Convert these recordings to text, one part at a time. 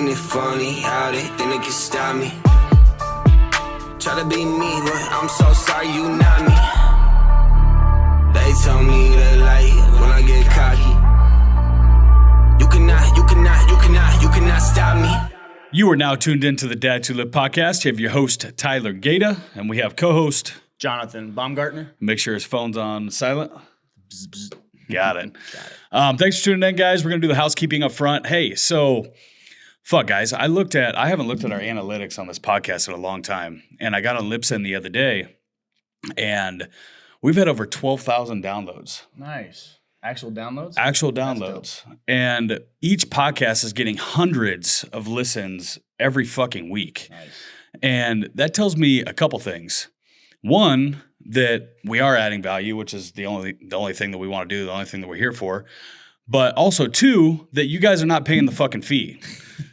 Ain't it funny how they think they can stop me? Try to be me, but I'm so sorry you not me. They told me they like it when I get cocky. You cannot stop me. You are now tuned into the Dads Who Live podcast. You have your host, Tyler Gaeta, and we have co-host Jonathan Baumgartner. Make sure his phone's on silent. Bzz, bzz. Got it. Thanks for tuning in, guys. We're going to do the housekeeping up front. Hey, so, guys. I haven't looked at our analytics on this podcast in a long time, and I got on Libsyn the other day, and we've had over 12,000 downloads. Nice. Actual downloads? Actual downloads. And each podcast is getting hundreds of listens every fucking week. Nice. And that tells me a couple things. One, that we are adding value, which is the only thing that we want to do, the only thing that we're here for. But also, two, that you guys are not paying the fucking fee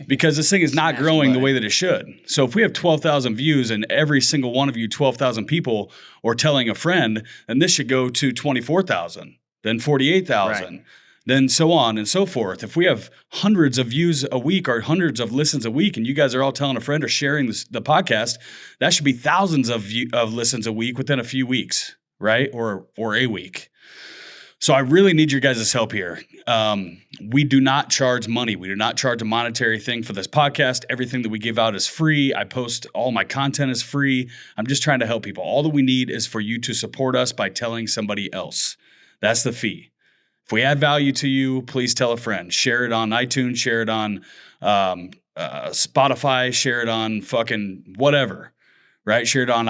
because this thing is not growing the way that it should. So if we have 12,000 views and every single one of you, 12,000 people, are telling a friend, then this should go to 24,000. Then 48,000, right. Then so on and so forth. If we have hundreds of views a week or hundreds of listens a week, and you guys are all telling a friend or sharing the podcast, that should be thousands of listens a week within a few weeks, right? Or a week. So I really need your guys' help here. We do not charge money. We do not charge a monetary thing for this podcast. Everything that we give out is free. I post all my content is free. I'm just trying to help people. All that we need is for you to support us by telling somebody else. That's the fee. If we add value to you, please tell a friend. Share it on iTunes, share it on Spotify, share it on fucking whatever, right? Share it on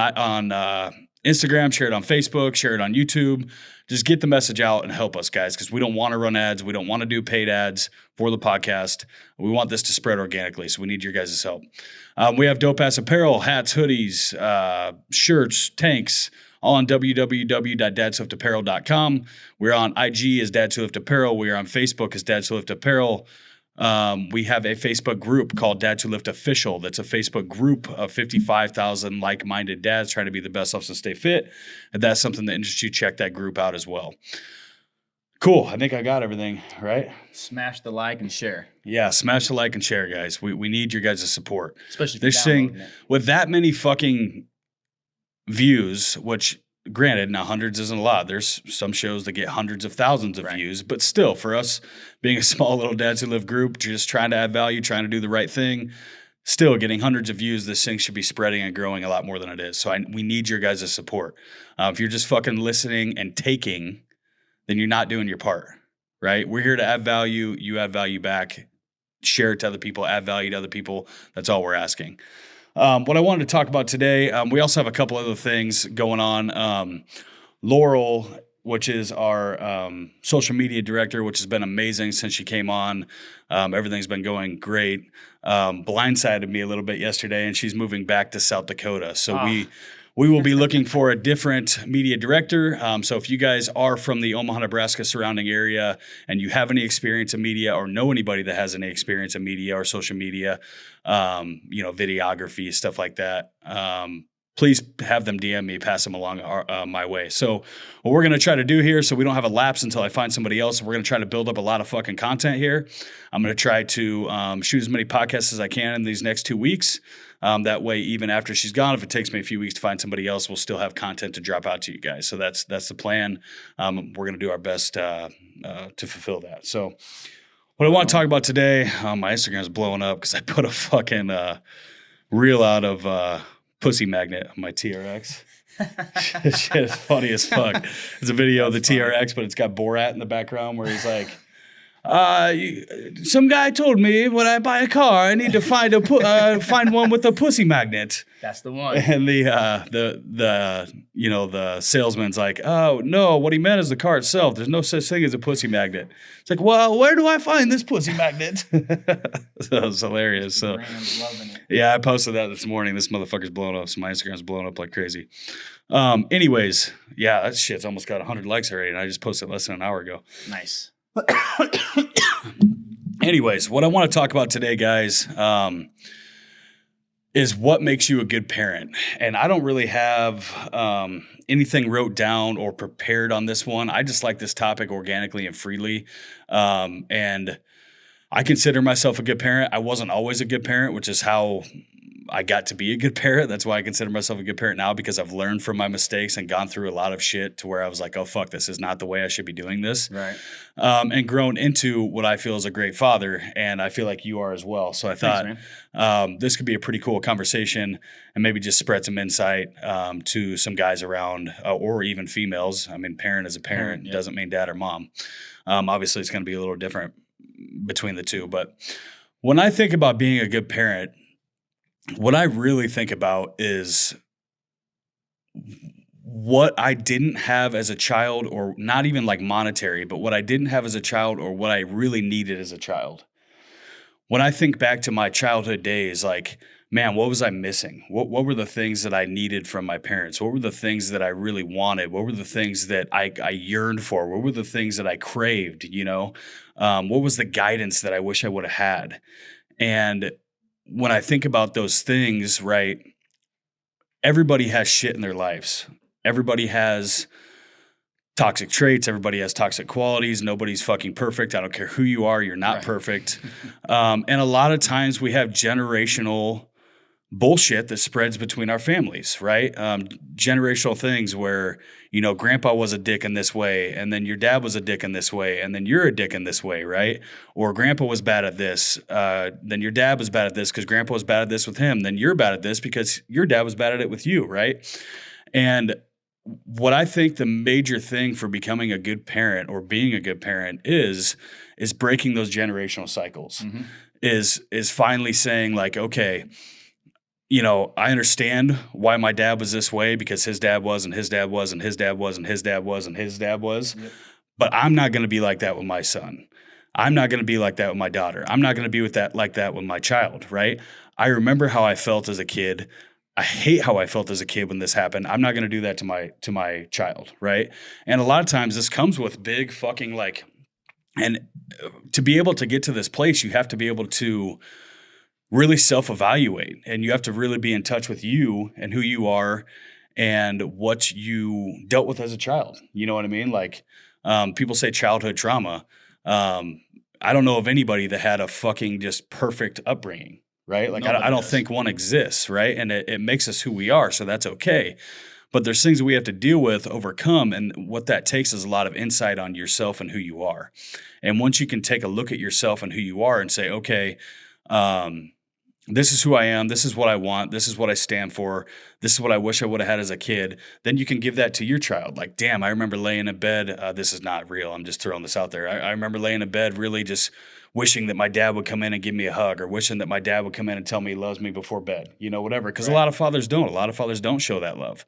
Instagram, share it on Facebook, share it on YouTube. Just get the message out and help us, guys, because we don't want to run ads. We don't want to do paid ads for the podcast. We want this to spread organically, so we need your guys' help. We have dope-ass apparel, hats, hoodies, shirts, tanks, all on www.dadswholiftapparel.com. We're on IG as Dads Who Lift Apparel. We are on Facebook as Dads Who Lift Apparel. We have a Facebook group called Dads Who Lift Official. That's a Facebook group of 55,000 like-minded dads trying to be the best selves and stay fit. If that's something that interests you, check that group out as well. Cool. I think I got everything, right? Smash the like and share. Yeah, smash the like and share, guys. We need your guys' support. Especially if this thing with that many fucking views, which granted, now hundreds isn't a lot. There's some shows that get hundreds of thousands of views, but still, for us being a small little Dads Who Live group, just trying to add value, trying to do the right thing, still getting hundreds of views, this thing should be spreading and growing a lot more than it is. So we need your guys' support. If you're just fucking listening and taking, then you're not doing your part, right? We're here to add value. You add value back. Share it to other people. Add value to other people. That's all we're asking. What I wanted to talk about today, we also have a couple other things going on. Laurel, which is our social media director, which has been amazing since she came on. Everything's been going great. Blindsided me a little bit yesterday, and she's moving back to South Dakota. So we will be looking for a different media director. So if you guys are from the Omaha, Nebraska surrounding area and you have any experience in media or know anybody that has any experience in media or social media, videography, stuff like that, please have them DM me, pass them along my way. So what we're going to try to do here, so we don't have a lapse until I find somebody else, we're going to try to build up a lot of fucking content here. I'm going to try to shoot as many podcasts as I can in these next 2 weeks. That way, even after she's gone, if it takes me a few weeks to find somebody else, we'll still have content to drop out to you guys. So that's the plan. We're going to do our best to fulfill that. So what I want to talk about today, my Instagram is blowing up because I put a fucking reel out of Pussy Magnet on my TRX. Shit is funny as fuck. It's a video of the TRX, but it's got Borat in the background where he's like, some guy told me when I buy a car, I need to find one with a pussy magnet. That's the one. And the salesman's like, oh no, what he meant is the car itself. There's no such thing as a pussy magnet. It's like, well, where do I find this pussy magnet? So it was hilarious. So yeah, I posted that this morning. This motherfucker's blown up. So my Instagram's blown up like crazy. Anyways, yeah, that shit's almost got 100 likes already, and I just posted less than an hour ago. Nice. Anyways, what I want to talk about today, guys, is what makes you a good parent. And I don't really have anything wrote down or prepared on this one. I just like this topic organically and freely. And I consider myself a good parent. I wasn't always a good parent, which is how I got to be a good parent. That's why I consider myself a good parent now, because I've learned from my mistakes and gone through a lot of shit to where I was like, oh, fuck, this is not the way I should be doing this. Right. And grown into what I feel is a great father. And I feel like you are as well. So I thought this could be a pretty cool conversation and maybe just spread some insight to some guys around or even females. I mean, parent is a parent. Yeah. Doesn't mean dad or mom. Obviously, it's going to be a little different between the two. But when I think about being a good parent, what I really think about is what I didn't have as a child, or not even like monetary, but what I didn't have as a child or what I really needed as a child. When I think back to my childhood days, like, man, what was I missing? What were the things that I needed from my parents? What were the things that I really wanted? What were the things that I yearned for? What were the things that I craved, you know? What was the guidance that I wish I would have had? And when I think about those things, right, everybody has shit in their lives. Everybody has toxic traits. Everybody has toxic qualities. Nobody's fucking perfect. I don't care who you are. You're not perfect. And a lot of times we have generational bullshit that spreads between our families, right? Generational things where, you know, grandpa was a dick in this way, and then your dad was a dick in this way, and then you're a dick in this way, right? Or grandpa was bad at this, then your dad was bad at this because grandpa was bad at this with him, then you're bad at this because your dad was bad at it with you, right? And what I think the major thing for becoming a good parent or being a good parent is breaking those generational cycles, is finally saying like, okay, you know, I understand why my dad was this way because his dad was, and his dad was, and his dad was, and his dad was, and his dad was. Yep. But I'm not going to be like that with my son. I'm not going to be like that with my daughter. I'm not going to be like that with my child, right? I remember how I felt as a kid. I hate how I felt as a kid when this happened. I'm not going to do that to my child, right? And a lot of times this comes with big fucking like, and to be able to get to this place, you have to be able to really self-evaluate, and you have to really be in touch with you and who you are and what you dealt with as a child. You know what I mean? Like, people say childhood trauma. I don't know of anybody that had a fucking just perfect upbringing, right? Like, I don't think one exists, right? And it makes us who we are, so that's okay. But there's things that we have to deal with, overcome, and what that takes is a lot of insight on yourself and who you are. And once you can take a look at yourself and who you are and say, okay, this is who I am. This is what I want. This is what I stand for. This is what I wish I would have had as a kid. Then you can give that to your child. Like, damn, I remember laying in bed. This is not real. I'm just throwing this out there. I remember laying in bed really just wishing that my dad would come in and give me a hug, or wishing that my dad would come in and tell me he loves me before bed, you know, whatever. Because a lot of fathers don't. A lot of fathers don't show that love.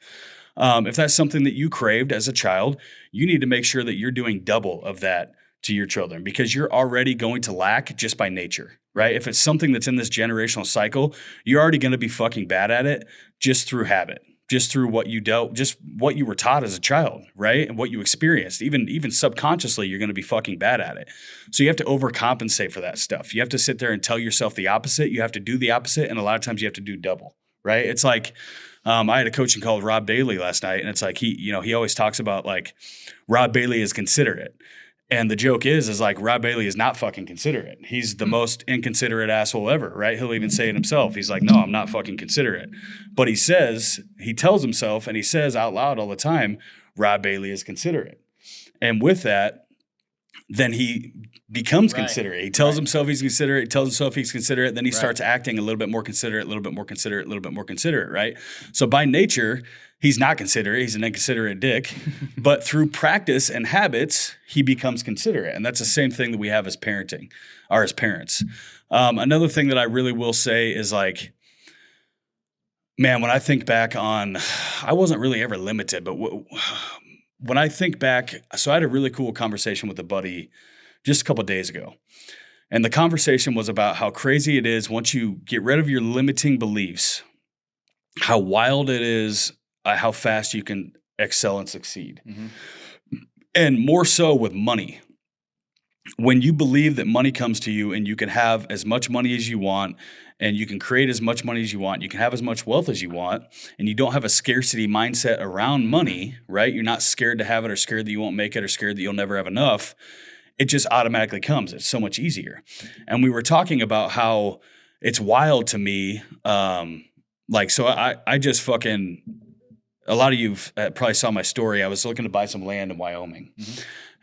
If that's something that you craved as a child, you need to make sure that you're doing double of that to your children, because you're already going to lack just by nature, right? If it's something that's in this generational cycle, you're already going to be fucking bad at it just through habit, just through what you dealt, just what you were taught as a child, right? And what you experienced, even subconsciously, you're going to be fucking bad at it. So you have to overcompensate for that stuff. You have to sit there and tell yourself the opposite. You have to do the opposite. And a lot of times you have to do double, right? It's like, I had a coach called Rob Bailey last night, and it's like, he always talks about like Rob Bailey is considerate. And the joke is like Rob Bailey is not fucking considerate. He's the most inconsiderate asshole ever, right? He'll even say it himself. He's like, no, I'm not fucking considerate. But he tells himself, and he says out loud all the time, Rob Bailey is considerate. And with that, then he becomes considerate. He tells himself he's considerate. He tells himself he's considerate. Then he starts acting a little bit more considerate, a little bit more considerate, a little bit more considerate, right? So by nature, he's not considerate. He's an inconsiderate dick. But through practice and habits, he becomes considerate. And that's the same thing that we have as parenting, or as parents. Another thing that I really will say is like, man, when I think back on, I wasn't really ever limited, but when I think back, so I had a really cool conversation with a buddy just a couple of days ago. And the conversation was about how crazy it is once you get rid of your limiting beliefs, how wild it is, how fast you can excel and succeed. Mm-hmm. And more so with money. When you believe that money comes to you and you can have as much money as you want, and you can create as much money as you want, you can have as much wealth as you want, and you don't have a scarcity mindset around money, right? You're not scared to have it, or scared that you won't make it, or scared that you'll never have enough. it just automatically comes. It's so much easier. And we were talking about how it's wild to me. So I just fucking, a lot of you probably saw my story. I was looking to buy some land in Wyoming.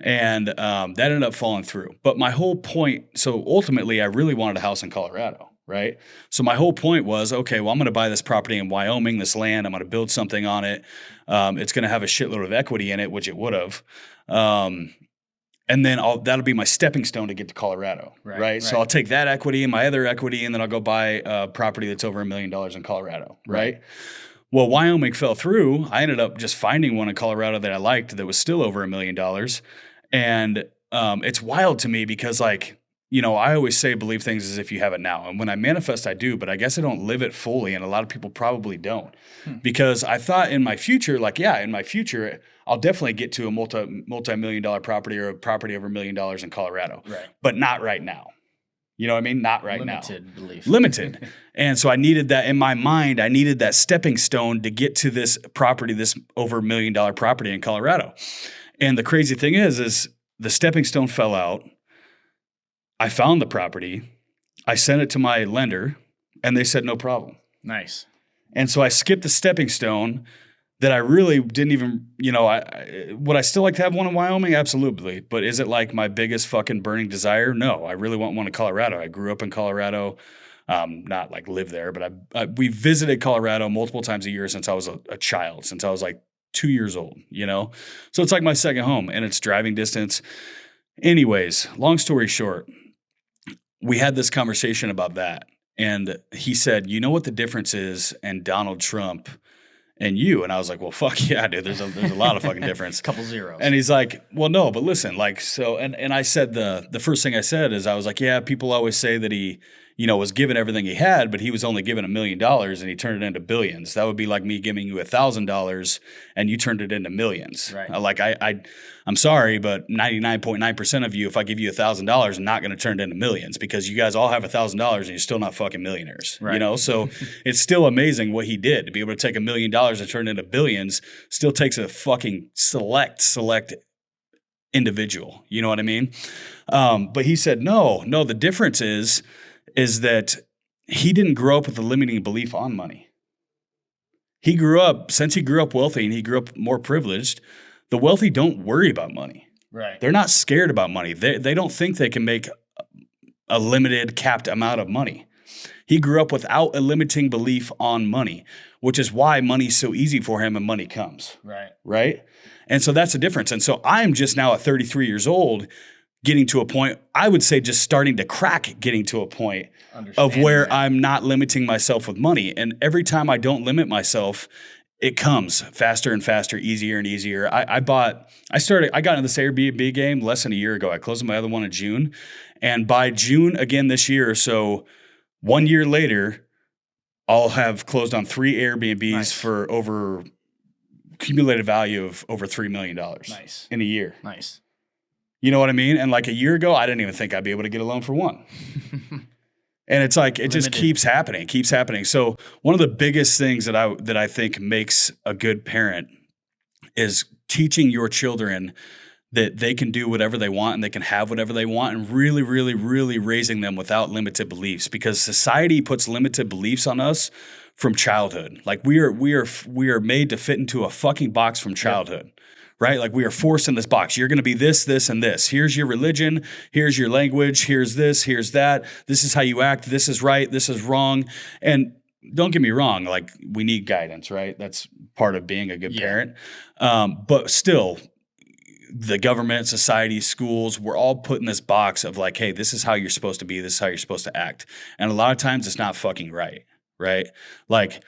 And that ended up falling through. But my whole point, so ultimately I really wanted a house in Colorado, right? So my whole point was, okay, well, I'm going to buy this property in Wyoming, this land. I'm going to build something on it. It's going to have a shitload of equity in it, which it would have. And then that'll be my stepping stone to get to Colorado, right? So I'll take that equity and my other equity, and then I'll go buy a property that's over $1 million in Colorado, right? Well, Wyoming fell through. I ended up just finding one in Colorado that I liked that was still over $1 million. And it's wild to me because, like, you know, I always say believe things as if you have it now. And when I manifest, I do, but I guess I don't live it fully. And a lot of people probably don't because I thought in my future, in my future, I'll definitely get to a multi-million dollar property or a property over $1 million in Colorado, but not right now. You know what I mean? Not right now. Limited belief. Limited. And so I needed that in my mind. I needed that stepping stone to get to this property, this over $1 million property in Colorado. And the crazy thing is the stepping stone fell out. I found the property. I sent it to my lender, and they said no problem. Nice. And so I skipped the stepping stone that I really didn't even, you know, would I still like to have one in Wyoming? Absolutely. But is it like my biggest fucking burning desire? No, I really want one in Colorado. I grew up in Colorado, not like live there, but we visited Colorado multiple times a year since I was a child, since I was like 2 years old, you know? So it's like my second home, and it's driving distance. Anyways, long story short, we had this conversation about that. And he said, you know what the difference is in Donald Trump and you? And I was like, well, fuck yeah, dude. There's a lot of fucking difference. Couple zeros. And he's like, well, no, but listen, like, so, and I said, the first thing I said is I was like, yeah, people always say that he, you know, was given everything he had, but he was only given $1 million and he turned it into billions. That would be like me giving you $1,000 and you turned it into millions. Right. Like I'm sorry, but 99.9% of you, if I give you $1,000, I'm not going to turn it into millions because you guys all have $1,000 and you're still not fucking millionaires. Right. You know, so it's still amazing what he did to be able to take $1 million and turn it into billions. Still takes a fucking select individual. You know what I mean? But he said, no, the difference is that he didn't grow up with a limiting belief on money. Since he grew up wealthy and he grew up more privileged, the wealthy don't worry about money. Right. They're not scared about money. They don't think they can make a limited, capped amount of money. He grew up without a limiting belief on money, which is why money's so easy for him and money comes. Right. Right? And so that's the difference. And so I'm just now at 33 years old getting to a point, I would say just starting to crack getting to a point of where I'm not limiting myself with money. And every time I don't limit myself, it comes faster and faster, easier and easier. I got into this Airbnb game less than a year ago. I closed my other one in June. And by June again this year, so 1 year later, I'll have closed on 3 Airbnbs for over cumulative value of over $3 million in a year. Nice. You know what I mean? And like a year ago, I didn't even think I'd be able to get a loan for one. And it's like, it just keeps happening. So one of the biggest things that I think makes a good parent is teaching your children that they can do whatever they want and they can have whatever they want, and really, really, really raising them without limited beliefs, because society puts limited beliefs on us from childhood. Like we are made to fit into a fucking box from childhood. Yep. Right? Like we are forced in this box. You're going to be this, this, and this. Here's your religion. Here's your language. Here's this. Here's that. This is how you act. This is right. This is wrong. And don't get me wrong. Like we need guidance, right? That's part of being a good parent. But still, the government, society, schools, we're all put in this box of like, hey, this is how you're supposed to be. This is how you're supposed to act. And a lot of times it's not fucking right. Right? Like,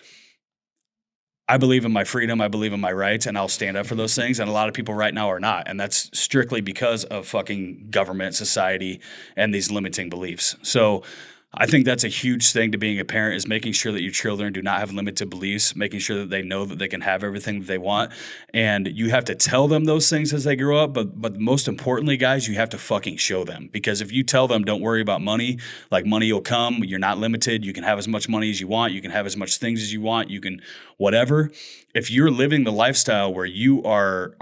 I believe in my freedom. I believe in my rights, and I'll stand up for those things. And a lot of people right now are not. And that's strictly because of fucking government, society, and these limiting beliefs. So I think that's a huge thing to being a parent, is making sure that your children do not have limited beliefs, making sure that they know that they can have everything that they want. And you have to tell them those things as they grow up. But most importantly, guys, you have to fucking show them. Because if you tell them, don't worry about money, like money will come, you're not limited, you can have as much money as you want, you can have as much things as you want, you can whatever. If you're living the lifestyle where you are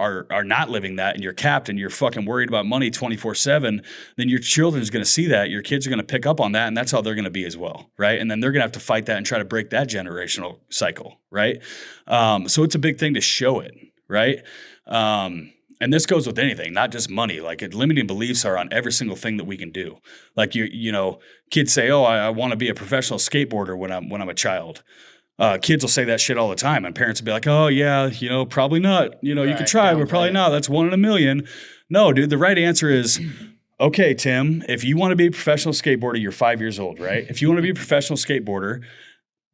not living that and you're capped and you're fucking worried about money 24/7, then your children's going to see that. Your kids are going to pick up on that, and that's how they're going to be as well, right? And then they're going to have to fight that and try to break that generational cycle, right? So it's a big thing to show it, right? And this goes with anything, not just money. Like limiting beliefs are on every single thing that we can do. Like kids say, "Oh, I want to be a professional skateboarder when I'm a child." Kids will say that shit all the time, and parents will be like, "Oh yeah, probably not. You can try, but probably not. That's 1 in a million." No, dude, the right answer is, okay, Tim, if you want to be a professional skateboarder, you're 5 years old, right? If you want to be a professional skateboarder,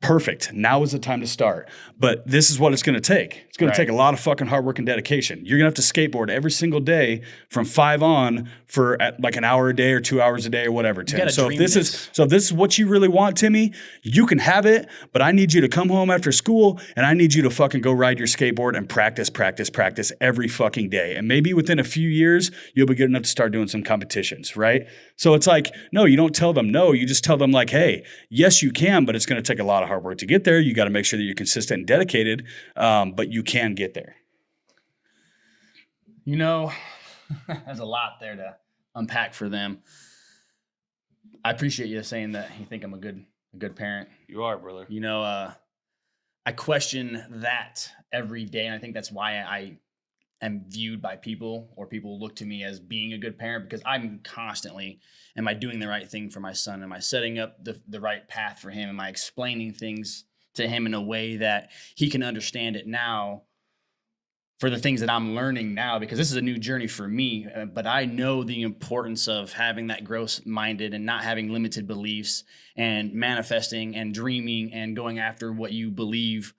perfect. Now is the time to start. But this is what it's going to take. It's going to take a lot of fucking hard work and dedication. You're going to have to skateboard every single day from 5 on for like an hour a day or 2 hours a day or whatever, Tim. So if this is what you really want, Timmy, you can have it, but I need you to come home after school and I need you to fucking go ride your skateboard and practice every fucking day. And maybe within a few years, you'll be good enough to start doing some competitions, right? So it's like, no, you don't tell them no. You just tell them like, hey, yes, you can, but it's going to take a lot of hard work to get there. You got to make sure that you're consistent and dedicated, but you can get there. There's a lot there to unpack for them. I appreciate you saying that you think I'm a good parent. You are, brother. I question that every day, and I think that's why I am viewed by people, or people look to me as being a good parent, because I'm constantly, am I doing the right thing for my son? Am I setting up the right path for him? Am I explaining things to him in a way that he can understand it now, for the things that I'm learning now, because this is a new journey for me, but I know the importance of having that growth-minded and not having limited beliefs and manifesting and dreaming and going after what you believe.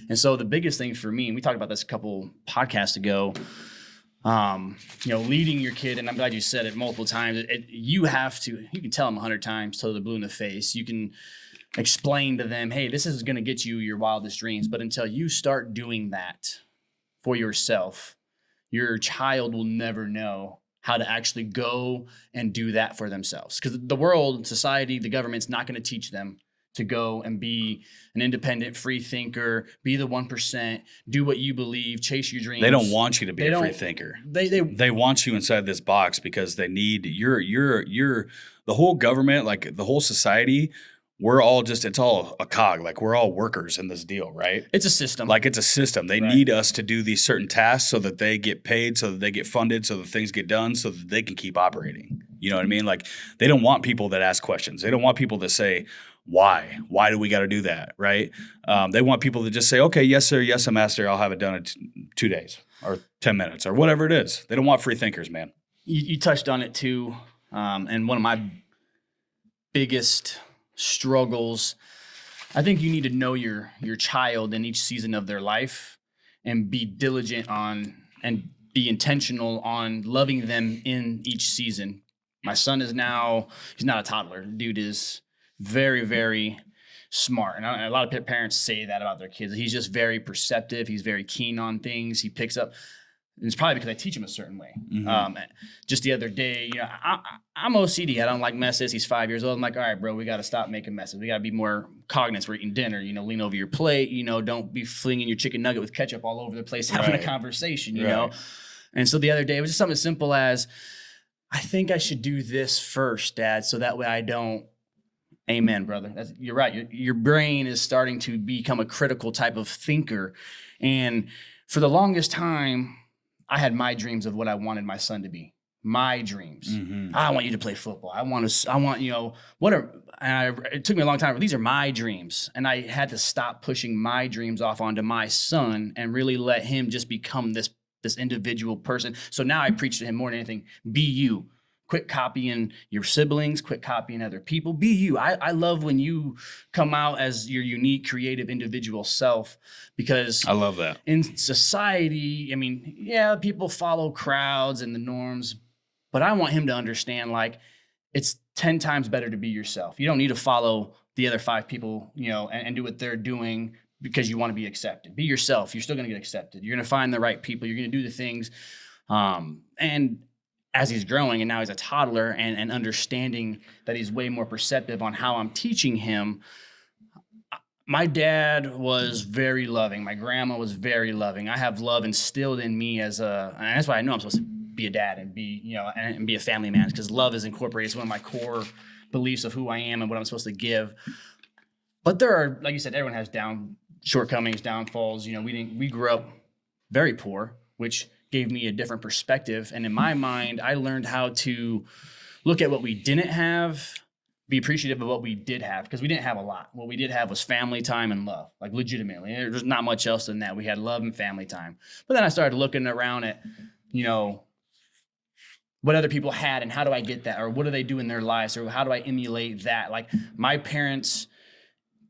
And so the biggest thing for me, and we talked about this a couple podcasts ago, leading your kid, and I'm glad you said it multiple times, you can tell them 100 times till they're blue in the face. You can explain to them, hey, this is going to get you your wildest dreams. But until you start doing that for yourself, your child will never know how to actually go and do that for themselves. Because the world, society, the government's not going to teach them to go and be an independent free thinker, be the 1%, do what you believe, chase your dreams. They don't want you to be a free thinker. They want you inside this box because they need the whole government, like the whole society. We're all it's all a cog. Like we're all workers in this deal, right? It's a system. Like it's a system. They need us to do these certain tasks so that they get paid, so that they get funded, so that things get done, so that they can keep operating. You know what I mean? Like they don't want people that ask questions. They don't want people that say, why? Why do we got to do that, right? They want people to just say, okay, yes, sir, yes, master, I'll have it done in 2 days or 10 minutes or whatever it is. They don't want free thinkers, man. You touched on it too, and one of my biggest struggles, I think you need to know your child in each season of their life and be diligent on and be intentional on loving them in each season. My son is now, he's not a toddler. The dude is very, very smart. And a lot of parents say that about their kids. He's just very perceptive. He's very keen on things. He picks up. And it's probably because I teach him a certain way. Mm-hmm. Just the other day, I'm OCD. I don't like messes. He's 5 years old. I'm like, all right, bro, we got to stop making messes. We got to be more cognizant. We're eating dinner. Lean over your plate. Don't be flinging your chicken nugget with ketchup all over the place, having a conversation, you know? And so the other day, it was just something as simple as, I think I should do this first, Dad, so that way I don't. Amen, brother. You're right. Your brain is starting to become a critical type of thinker. And for the longest time, I had my dreams of what I wanted my son to be. My dreams. Mm-hmm. I want you to play football. I want whatever. It took me a long time. These are my dreams. And I had to stop pushing my dreams off onto my son and really let him just become this individual person. So now I preach to him more than anything, be you. Quit copying your siblings, quit copying other people. Be you. I love when you come out as your unique, creative, individual self, because I love that. In society, people follow crowds and the norms, but I want him to understand, like, it's 10 times better to be yourself. You don't need to follow the other 5 people, and do what they're doing because you want to be accepted. Be yourself. You're still going to get accepted. You're going to find the right people. You're going to do the things. And as he's growing and now he's a toddler and understanding that he's way more perceptive on how I'm teaching him. My dad was very loving. My grandma was very loving. I have love instilled in me and that's why I know I'm supposed to be a dad and be, and be a family man, because love is incorporated. It's one of my core beliefs of who I am and what I'm supposed to give. But there are, like you said, everyone has shortcomings, downfalls. We grew up very poor, which gave me a different perspective. And in my mind, I learned how to look at what we didn't have, be appreciative of what we did have, because we didn't have a lot. What we did have was family time and love, like legitimately. There's not much else than that. We had love and family time. But then I started looking around at, what other people had and how do I get that? Or what do they do in their lives? Or how do I emulate that? Like, my parents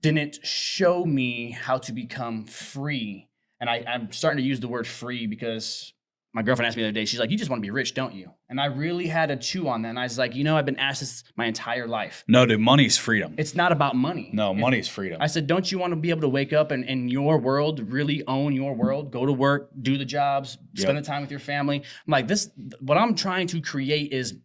didn't show me how to become free. And I'm starting to use the word free because my girlfriend asked me the other day, she's like, you just want to be rich, don't you? And I really had to chew on that. And I was like, I've been asked this my entire life. No, dude, money's freedom. It's not about money. No, money's freedom. I said, don't you want to be able to wake up and in your world, really own your world, go to work, do the jobs, spend the time with your family? I'm like, what I'm trying to create is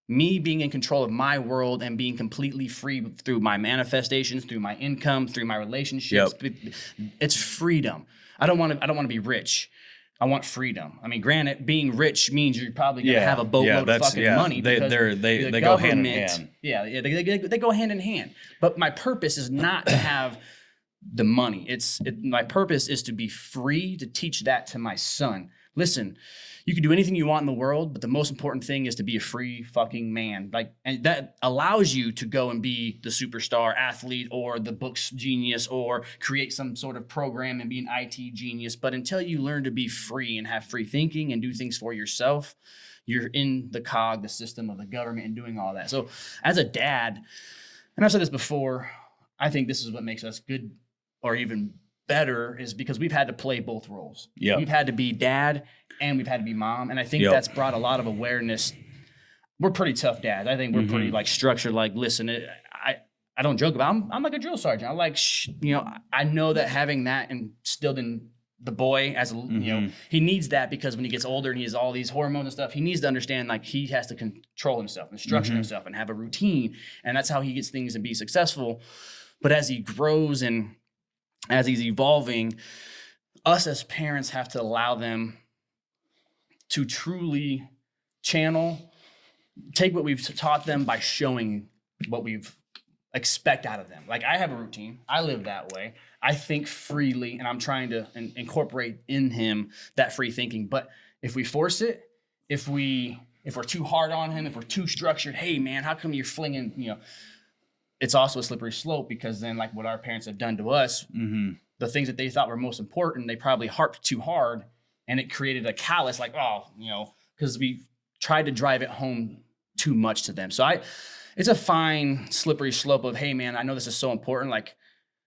me being in control of my world and being completely free through my manifestations, through my income, through my relationships. Yep. It's freedom. I don't want to be rich. I want freedom. I mean, granted, being rich means you're probably going to have a boatload of fucking money. They go hand in hand. Yeah, they go hand in hand. But my purpose is not to have the money. My purpose is to be free, to teach that to my son. Listen, you can do anything you want in the world, but the most important thing is to be a free fucking man. And that allows you to go and be the superstar athlete or the books genius or create some sort of program and be an IT genius. But until you learn to be free and have free thinking and do things for yourself, you're in the system of the government and doing all that. So as a dad, and I've said this before, I think this is what makes us good or even better, is because we've had to play both roles. Yep. We've had to be dad and we've had to be mom. And I think that's brought a lot of awareness. We're pretty tough dads. I think we're pretty structured. Listen, I don't joke about it. I'm like a drill sergeant. I'm like, I know that having that instilled in the boy as he needs that, because when he gets older and he has all these hormones and stuff, he needs to understand he has to control himself and structure himself and have a routine. And that's how he gets things and be successful. But as he grows and as he's evolving, us as parents have to allow them to truly take what we've taught them by showing what we've expect out of them. Like, I have a routine. I live that way. I think freely, and I'm trying to incorporate in him that free thinking. But if we force it, if we're too hard on him, if we're too structured, hey man, how come you're flinging, it's also a slippery slope, because then, like what our parents have done to us, the things that they thought were most important, they probably harped too hard, and it created a callous, because we tried to drive it home too much to them. So it's a fine, slippery slope of, hey man, I know this is so important. Like,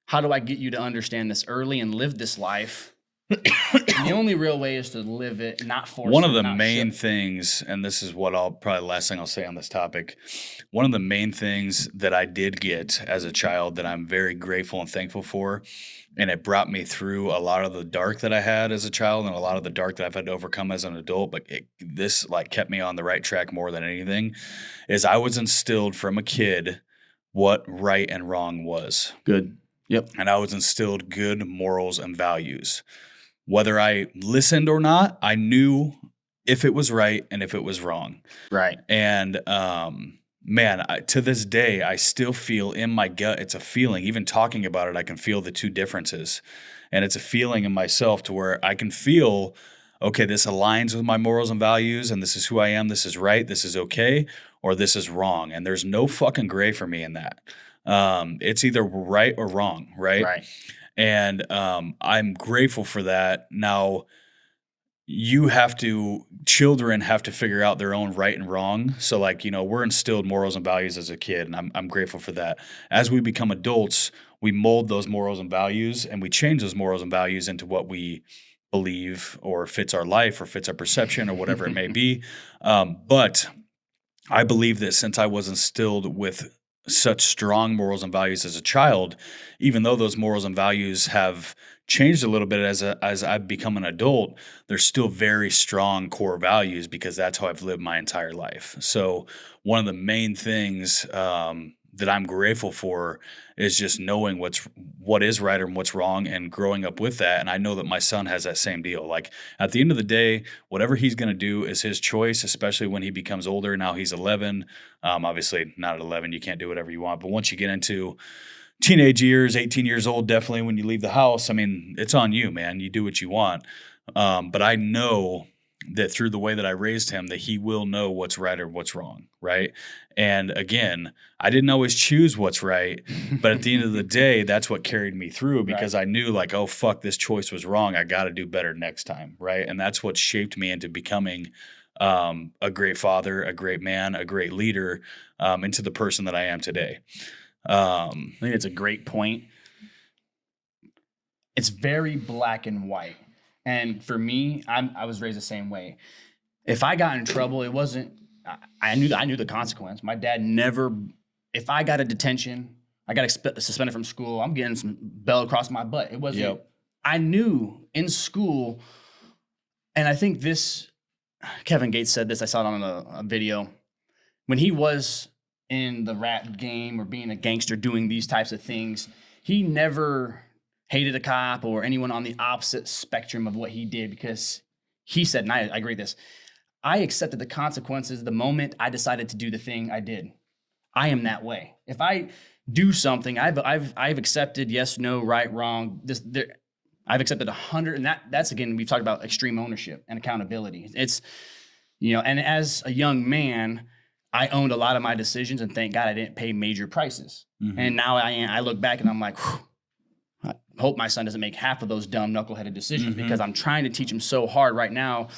how do I get you to understand this early and live this life? And the only real way is to live it, not force it. One of the main things, and this is what probably last thing I'll say on this topic, one of the main things that I did get as a child that I'm very grateful and thankful for, and it brought me through a lot of the dark that I had as a child and a lot of the dark that I've had to overcome as an adult, but this kept me on the right track more than anything, is I was instilled from a kid what right and wrong was. Good. Yep. And I was instilled good morals and values. Whether I listened or not, I knew if it was right and if it was wrong. Right. And to this day, I still feel in my gut, it's a feeling. Even talking about it, I can feel the two differences. And it's a feeling in myself to where I can feel, okay, this aligns with my morals and values, and this is who I am, this is right, this is okay, or this is wrong. And there's no fucking gray for me in that. It's either right or wrong, right? Right. And I'm grateful for that. Now, children have to figure out their own right and wrong. So we're instilled morals and values as a kid, and I'm grateful for that. As we become adults, we mold those morals and values, and we change those morals and values into what we believe or fits our life or fits our perception or whatever it may be. But I believe that since I was instilled with such strong morals and values as a child, even though those morals and values have changed a little bit as I've become an adult, they're still very strong core values because that's how I've lived my entire life. So one of the main things that I'm grateful for is just knowing what is right and what's wrong and growing up with that. And I know that my son has that same deal. Like at the end of the day, whatever he's going to do is his choice, especially when he becomes older. Now he's 11. Obviously not at 11, you can't do whatever you want. But once you get into teenage years, 18 years old, definitely when you leave the house, I mean, it's on you, man. You do what you want. But I know that through the way that I raised him, that he will know what's right or what's wrong, right? And again, I didn't always choose what's right, but at the end of the day, that's what carried me through because I knew like, oh, fuck, this choice was wrong. I got to do better next time, right? And that's what shaped me into becoming a great father, a great man, a great leader, into the person that I am today. I think it's a great point. It's very black and white. And for me, I was raised the same way. If I got in trouble, it wasn't, I knew the consequence. My dad never, if I got a detention, I got suspended from school, I'm getting some belt across my butt. It wasn't, I knew in school, and I think Kevin Gates said this, I saw it on a video, when he was in the rap game or being a gangster doing these types of things, he never hated a cop or anyone on the opposite spectrum of what he did because he said, and I agree with this, I accepted the consequences the moment I decided to do the thing I did. I am that way. If I do something, I've accepted yes, no, right, wrong. I've accepted 100, and that's again, we've talked about extreme ownership and accountability. It's, and as a young man, I owned a lot of my decisions, and thank God I didn't pay major prices. Mm-hmm. And now I look back and I'm like, whew, I hope my son doesn't make half of those dumb knuckleheaded decisions because I'm trying to teach him so hard right now.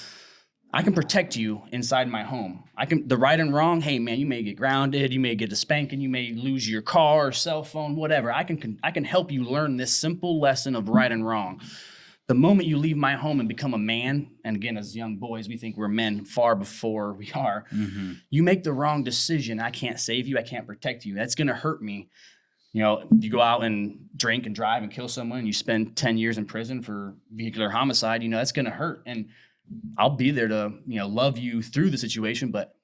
I can protect you inside my home. The right and wrong. Hey man, you may get grounded. You may get a spanking. You may lose your car or cell phone, whatever. I can help you learn this simple lesson of right and wrong. The moment you leave my home and become a man, and again, as young boys, we think we're men far before we are. Mm-hmm. You make the wrong decision. I can't save you. I can't protect you. That's going to hurt me. You go out and drink and drive and kill someone, and you spend 10 years in prison for vehicular homicide, that's going to hurt. And I'll be there to, love you through the situation. But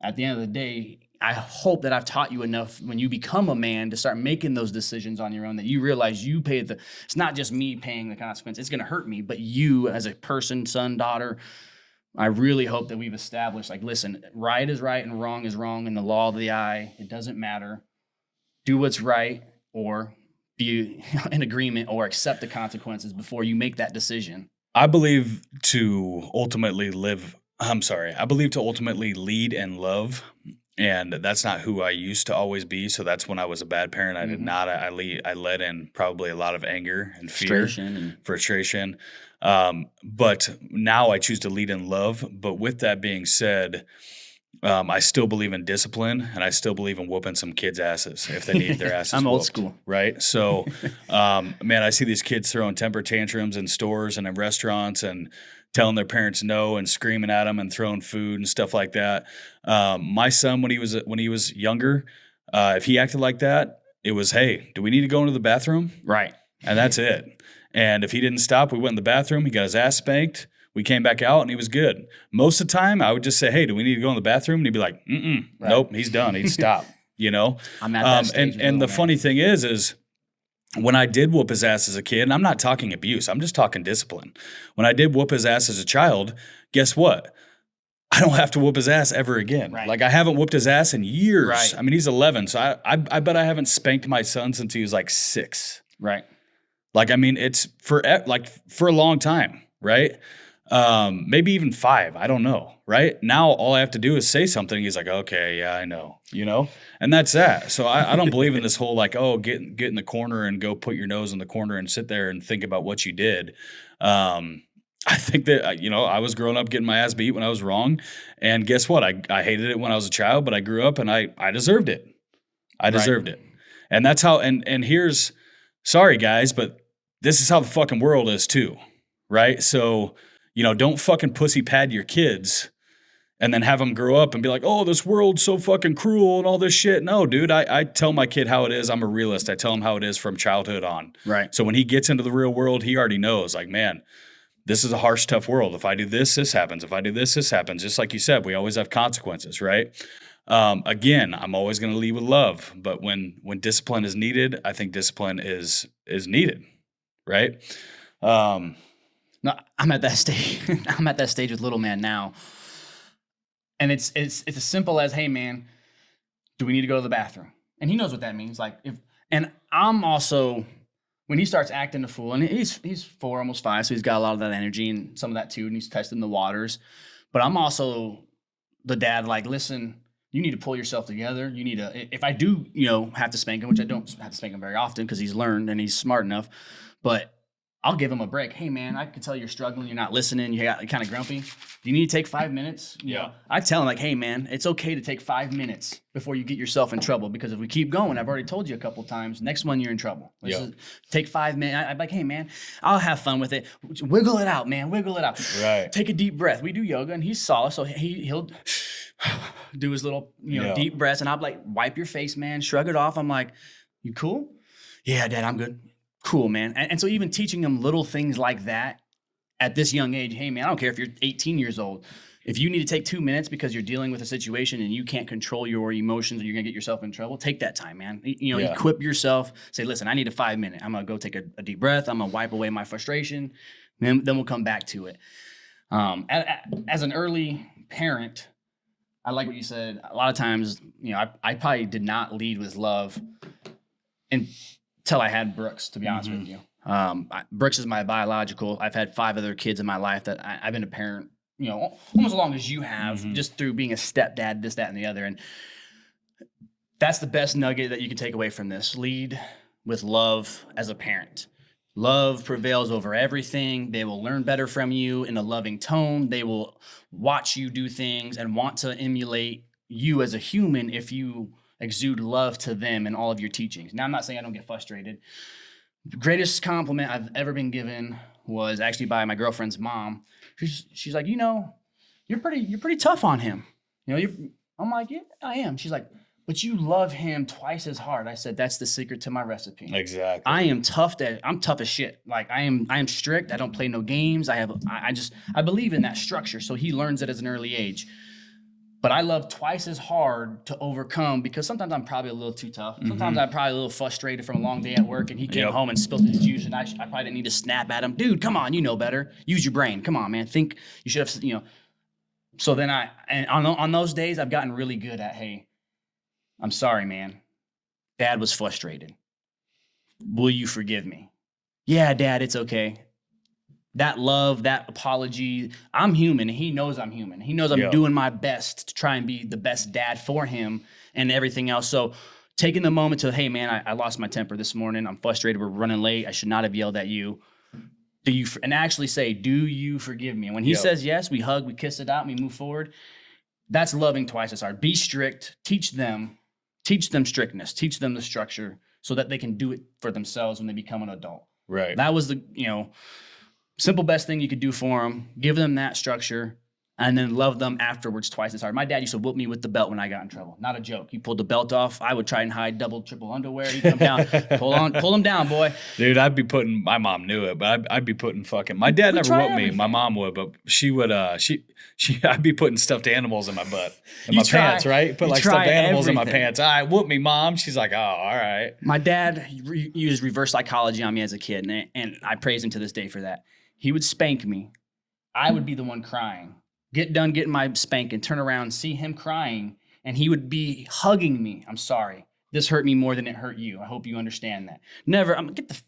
at the end of the day, I hope that I've taught you enough when you become a man to start making those decisions on your own, that you realize you pay it's not just me paying the consequence. It's going to hurt me, but you as a person, son, daughter, I really hope that we've established, like, listen, right is right and wrong is wrong in the law of the eye. It doesn't matter. Do what's right or be in agreement or accept the consequences before you make that decision. I believe to ultimately lead and love. And that's not who I used to always be. So that's when I was a bad parent. I did not. I led in probably a lot of anger and fear, frustration. But now I choose to lead in love. But with that being said, I still believe in discipline, and I still believe in whooping some kids' asses if they need their asses I'm whooped, old school. Right? So, man, I see these kids throwing temper tantrums in stores and in restaurants and telling their parents no and screaming at them and throwing food and stuff like that. My son, when he was younger, if he acted like that, it was, hey, do we need to go into the bathroom? Right. And that's it. And if he didn't stop, we went in the bathroom. He got his ass spanked. We came back out and he was good. Most of the time, I would just say, hey, do we need to go in the bathroom? And he'd be like, nope, he's done. He'd stop, I'm at that stage. And the funny thing is when I did whoop his ass as a kid, and I'm not talking abuse, I'm just talking discipline. When I did whoop his ass as a child, guess what? I don't have to whoop his ass ever again. Right. Like, I haven't whooped his ass in years. Right. I mean, he's 11, so I bet I haven't spanked my son since he was like 6. Right. Like, I mean, it's for a long time, right? Maybe even 5. I don't know. Right now, all I have to do is say something. He's like, okay, yeah, I know, and that's that. So I don't believe in this whole like, oh, get in the corner and go put your nose in the corner and sit there and think about what you did. I think that, I was growing up getting my ass beat when I was wrong. And guess what? I hated it when I was a child, but I grew up and I deserved it. I deserved it. And that's how, and here's, sorry guys, but this is how the fucking world is too. Right. So, don't fucking pussy pad your kids and then have them grow up and be like, oh, this world's so fucking cruel and all this shit. No, dude, I tell my kid how it is. I'm a realist. I tell him how it is from childhood on. Right. So when he gets into the real world, he already knows, like, man, this is a harsh, tough world. If I do this, this happens. If I do this, this happens. Just like you said, we always have consequences, right? Again, I'm always going to lead with love, but when discipline is needed, I think discipline is needed, right? No, I'm at that stage. I'm at that stage with little man now. And it's as simple as, hey man, do we need to go to the bathroom? And he knows what that means. Like and I'm also, when he starts acting a fool, and he's 4, almost 5, so he's got a lot of that energy and some of that too, and he's testing the waters. But I'm also the dad, like, listen, you need to pull yourself together. You need to, if I do, have to spank him, which I don't have to spank him very often because he's learned and he's smart enough, but I'll give him a break. Hey man, I can tell you're struggling. You're not listening. You're kind of grumpy. Do you need to take 5 minutes? Yeah. I tell him, like, hey man, it's okay to take 5 minutes before you get yourself in trouble. Because if we keep going, I've already told you a couple times, next one you're in trouble. Take 5 minutes. I'm like, hey man, I'll have fun with it. Wiggle it out, man. Wiggle it out. Right. Take a deep breath. We do yoga and he's solid. So he'll do his little, deep breaths. And I'm like, wipe your face, man. Shrug it off. I'm like, you cool? Yeah, Dad, I'm good. Cool, man. And so even teaching them little things like that at this young age, hey man, I don't care if you're 18 years old. If you need to take 2 minutes because you're dealing with a situation and you can't control your emotions or you're gonna get yourself in trouble, take that time, man. Equip yourself. Say, listen, I need a 5 minute. I'm gonna go take a deep breath. I'm gonna wipe away my frustration. Then we'll come back to it. As an early parent, I like what you said. A lot of times, I probably did not lead with love until I had Brooks, to be honest with you. Brooks is my biological. I've had 5 other kids in my life that I've been a parent, almost as long as you have, just through being a stepdad, this, that, and the other. And that's the best nugget that you can take away from this. Lead with love as a parent. Love prevails over everything. They will learn better from you in a loving tone. They will watch you do things and want to emulate you as a human if you exude love to them in all of your teachings. Now, I'm not saying I don't get frustrated. The greatest compliment I've ever been given was actually by my girlfriend's mom. She's like, you're pretty tough on him. I'm like, yeah, I am. She's like, but you love him twice as hard. I said, that's the secret to my recipe. Exactly. I'm tough as shit. Like I am strict. I don't play no games. I believe in that structure. So he learns it as an early age. But I love twice as hard to overcome because sometimes I'm probably a little too tough. Sometimes I'm probably a little frustrated from a long day at work and he came home and spilled his juice and I probably didn't need to snap at him. Dude, come on, you know better. Use your brain. Come on, man. Think you should have, So then on those days, I've gotten really good at, hey, I'm sorry, man. Dad was frustrated. Will you forgive me? Yeah, Dad, it's okay. That love, that apology, I'm human. And he knows I'm human. He knows I'm doing my best to try and be the best dad for him and everything else. So taking the moment to, hey, man, I lost my temper this morning. I'm frustrated. We're running late. I should not have yelled at you. And actually say, do you forgive me? And when he says yes, we hug, we kiss it out, and we move forward. That's loving twice as hard. Be strict. Teach them strictness. Teach them the structure so that they can do it for themselves when they become an adult. Right. That was the, simple best thing you could do for them. Give them that structure and then love them afterwards twice as hard. My dad used to whoop me with the belt when I got in trouble. Not a joke. He pulled the belt off. I would try and hide double, triple underwear. He'd come down, pull him down, boy. Dude, my mom knew it, but I'd be putting my dad never whooped me. My mom would, but she would, I'd be putting stuffed animals in my butt, pants, right? Put like stuffed animals in my pants. All right, whoop me, Mom. She's like, oh, all right. My dad used reverse psychology on me as a kid, and I praise him to this day for that. He would spank me. I would be the one crying. Get done getting my spanking, turn around, see him crying, and he would be hugging me. I'm sorry. This hurt me more than it hurt you. I hope you understand that. Never,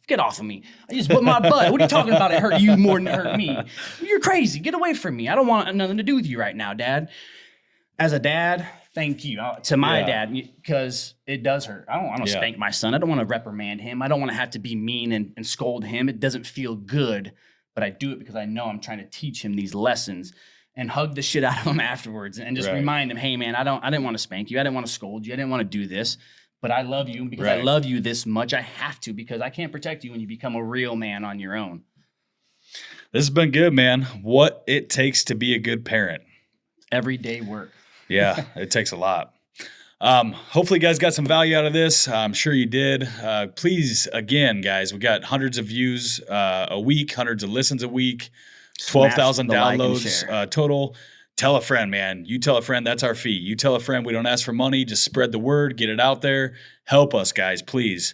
get off of me. I just put my butt. What are you talking about? It hurt you more than it hurt me. You're crazy. Get away from me. I don't want nothing to do with you right now, Dad. As a dad, thank you to my dad, because it does hurt. I don't want to spank my son. I don't want to reprimand him. I don't want to have to be mean and scold him. It doesn't feel good, but I do it because I know I'm trying to teach him these lessons. And hug the shit out of him afterwards and just remind him, hey man, I didn't want to spank you. I didn't want to scold you. I didn't want to do this, but I love you because I love you this much. I have to, because I can't protect you when you become a real man on your own. This has been good, man. What it takes to be a good parent. everyday work. Yeah, it takes a lot. Hopefully you guys got some value out of this. I'm sure you did. Please, again, guys, we got hundreds of views a week, hundreds of listens a week, 12,000 Smash the like and downloads share. total. Tell a friend, man. You tell a friend, that's our fee. You tell a friend, we don't ask for money. Just spread the word, get it out there. Help us, guys, please.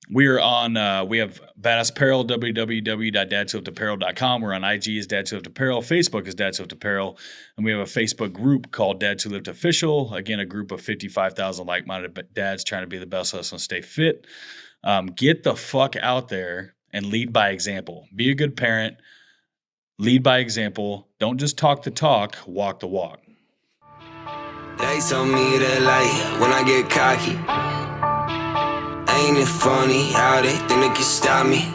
We're on, we have Badass Apparel, www.dadswiftapparel.com. We're on IG as Dad Swift Apparel. Facebook is Dad Swift Apparel. And we have a Facebook group called Dads Who Lift Official. Again, a group of 55,000 like-minded dads trying to be the best hustle and stay fit. Get the fuck out there and lead by example. Be a good parent. Lead by example. Don't just talk the talk, walk the walk. They told me that like when I get cocky. Ain't it funny how they think they can stop me?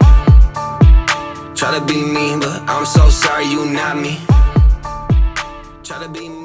Try to be me, but I'm so sorry you not me. Try to be me.